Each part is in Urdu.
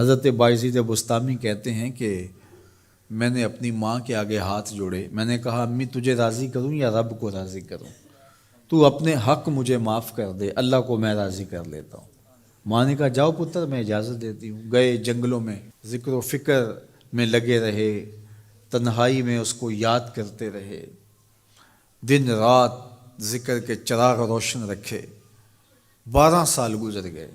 حضرت بایزید بستامی کہتے ہیں کہ میں نے اپنی ماں کے آگے ہاتھ جوڑے، میں نے کہا امی تجھے راضی کروں یا رب کو راضی کروں؟ تو اپنے حق مجھے معاف کر دے، اللہ کو میں راضی کر لیتا ہوں۔ ماں نے کہا جاؤ پتر میں اجازت دیتی ہوں۔ گئے جنگلوں میں ذکر و فکر میں لگے رہے، تنہائی میں اس کو یاد کرتے رہے، دن رات ذکر کے چراغ روشن رکھے۔ 12 سال گزر گئے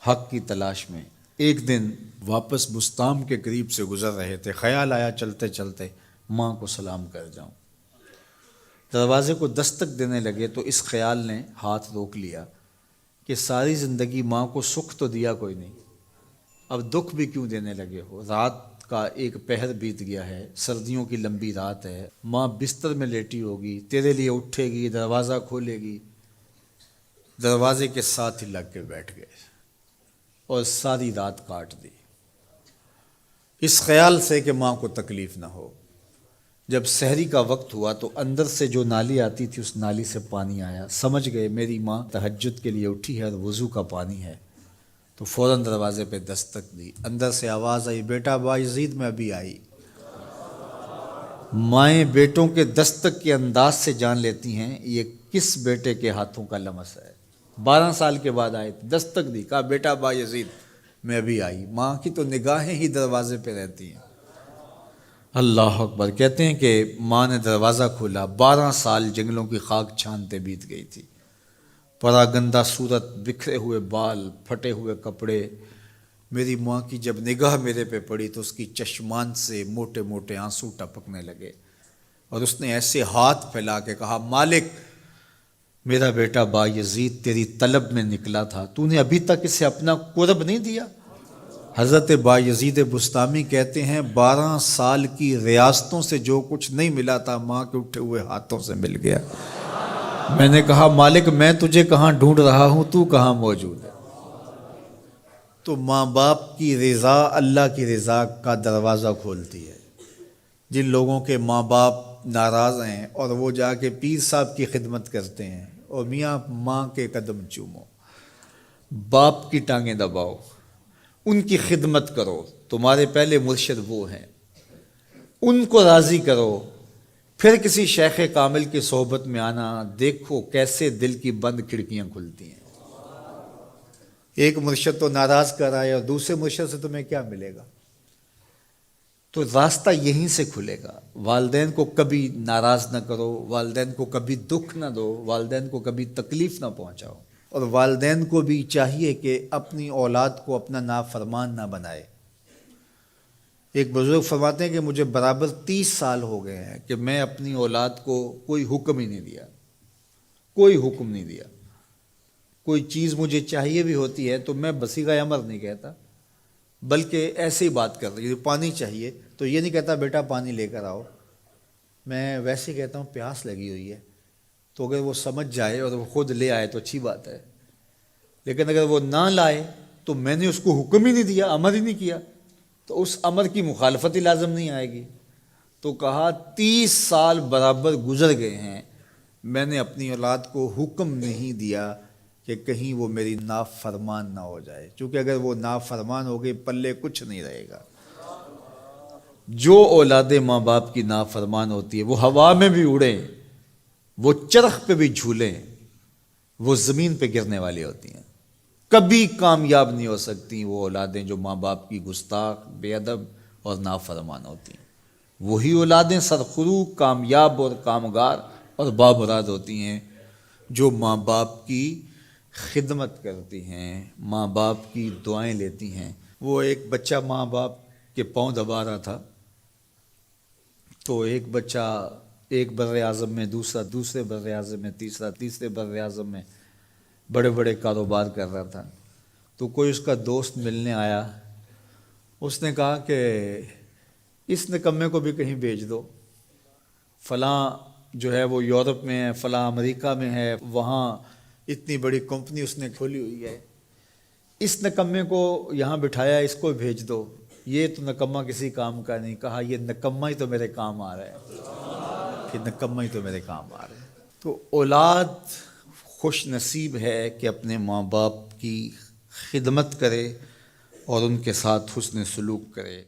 حق کی تلاش میں۔ ایک دن واپس بستام کے قریب سے گزر رہے تھے، خیال آیا چلتے چلتے ماں کو سلام کر جاؤں۔ دروازے کو دستک دینے لگے تو اس خیال نے ہاتھ روک لیا کہ ساری زندگی ماں کو سکھ تو دیا کوئی نہیں، اب دکھ بھی کیوں دینے لگے ہو؟ رات کا ایک پہر بیت گیا ہے، سردیوں کی لمبی رات ہے، ماں بستر میں لیٹی ہوگی، تیرے لیے اٹھے گی، دروازہ کھولے گی۔ دروازے کے ساتھ ہی لگ کے بیٹھ گئے اور ساری رات کاٹ دی، اس خیال سے کہ ماں کو تکلیف نہ ہو۔ جب سحری کا وقت ہوا تو اندر سے جو نالی آتی تھی اس نالی سے پانی آیا، سمجھ گئے میری ماں تہجد کے لیے اٹھی ہے اور وضو کا پانی ہے، تو فوراً دروازے پہ دستک دی۔ اندر سے آواز آئی بیٹا بایزید میں ابھی آئی۔ مائیں بیٹوں کے دستک کے انداز سے جان لیتی ہیں یہ کس بیٹے کے ہاتھوں کا لمس ہے۔ 12 سال کے بعد آئے، دستک دی، کہا بیٹا بایزید میں ابھی آئی۔ ماں کی تو نگاہیں ہی دروازے پہ رہتی ہیں۔ اللہ اکبر۔ کہتے ہیں کہ ماں نے دروازہ کھولا، 12 سال جنگلوں کی خاک چھانتے بیت گئی تھی، پراگندہ صورت، بکھرے ہوئے بال، پھٹے ہوئے کپڑے۔ میری ماں کی جب نگاہ میرے پہ پڑی تو اس کی چشمان سے موٹے موٹے آنسو ٹپکنے لگے، اور اس نے ایسے ہاتھ پھیلا کے کہا مالک میرا بیٹا بایزید تیری طلب میں نکلا تھا، تو نے ابھی تک اسے اپنا قرب نہیں دیا۔ حضرت بایزید بستامی کہتے ہیں 12 سال کی ریاستوں سے جو کچھ نہیں ملا تھا ماں کے اٹھے ہوئے ہاتھوں سے مل گیا۔ میں نے کہا مالک میں تجھے کہاں ڈھونڈ رہا ہوں، تو کہاں موجود ہے؟ تو ماں باپ کی رضا اللہ کی رضا کا دروازہ کھولتی ہے۔ جن لوگوں کے ماں باپ ناراض ہیں اور وہ جا کے پیر صاحب کی خدمت کرتے ہیں، اور میاں ماں کے قدم چومو، باپ کی ٹانگیں دباؤ، ان کی خدمت کرو، تمہارے پہلے مرشد وہ ہیں، ان کو راضی کرو، پھر کسی شیخ کامل کی صحبت میں آنا، دیکھو کیسے دل کی بند کھڑکیاں کھلتی ہیں۔ ایک مرشد تو ناراض کر آئے اور دوسرے مرشد سے تمہیں کیا ملے گا؟ تو راستہ یہیں سے کھلے گا۔ والدین کو کبھی ناراض نہ کرو، والدین کو کبھی دکھ نہ دو، والدین کو کبھی تکلیف نہ پہنچاؤ، اور والدین کو بھی چاہیے کہ اپنی اولاد کو اپنا نافرمان نہ بنائے۔ ایک بزرگ فرماتے ہیں کہ مجھے برابر 30 سال ہو گئے ہیں کہ میں اپنی اولاد کو کوئی حکم ہی نہیں دیا، کوئی حکم نہیں دیا۔ کوئی چیز مجھے چاہیے بھی ہوتی ہے تو میں بصیغہ امر نہیں کہتا، بلکہ ایسے ہی بات کر رہی، پانی چاہیے تو یہ نہیں کہتا بیٹا پانی لے کر آؤ، میں ویسے کہتا ہوں پیاس لگی ہوئی ہے، تو اگر وہ سمجھ جائے اور وہ خود لے آئے تو اچھی بات ہے، لیکن اگر وہ نہ لائے تو میں نے اس کو حکم ہی نہیں دیا، امر ہی نہیں کیا، تو اس امر کی مخالفت ہی لازم نہیں آئے گی۔ تو کہا 30 سال برابر گزر گئے ہیں، میں نے اپنی اولاد کو حکم نہیں دیا کہ کہیں وہ میری نافرمان نہ ہو جائے، چونکہ اگر وہ نافرمان ہو گئی پلے کچھ نہیں رہے گا۔ جو اولاد ماں باپ کی نافرمان ہوتی ہے وہ ہوا میں بھی اڑیں، وہ چرخ پہ بھی جھولیں، وہ زمین پہ گرنے والی ہوتی ہیں، کبھی کامیاب نہیں ہو سکتی وہ اولادیں جو ماں باپ کی گستاخ، بے ادب اور نافرمان ہوتی ہیں۔ وہی اولادیں سرخرو، کامیاب اور کامگار اور بامراد ہوتی ہیں جو ماں باپ کی خدمت کرتی ہیں، ماں باپ کی دعائیں لیتی ہیں۔ وہ ایک بچہ ماں باپ کے پاؤں دبا رہا تھا، تو ایک بچہ ایک بر اعظم میں، دوسرا دوسرے بر اعظم میں، تیسرا تیسرے بر اعظم میں بڑے بڑے کاروبار کر رہا تھا۔ تو کوئی اس کا دوست ملنے آیا، اس نے کہا کہ اس نکمے کو بھی کہیں بھیج دو، فلاں جو ہے وہ یورپ میں ہے، فلاں امریکہ میں ہے، وہاں اتنی بڑی کمپنی اس نے کھولی ہوئی ہے، اس نکمے کو یہاں بٹھایا، اس کو بھیج دو، یہ تو نکمہ کسی کام کا نہیں۔ کہا یہ نکمہ ہی تو میرے کام آ رہا ہے، یہ نکمہ ہی تو میرے کام آ رہا ہے۔ تو اولاد خوش نصیب ہے کہ اپنے ماں باپ کی خدمت کرے اور ان کے ساتھ حسن سلوک کرے۔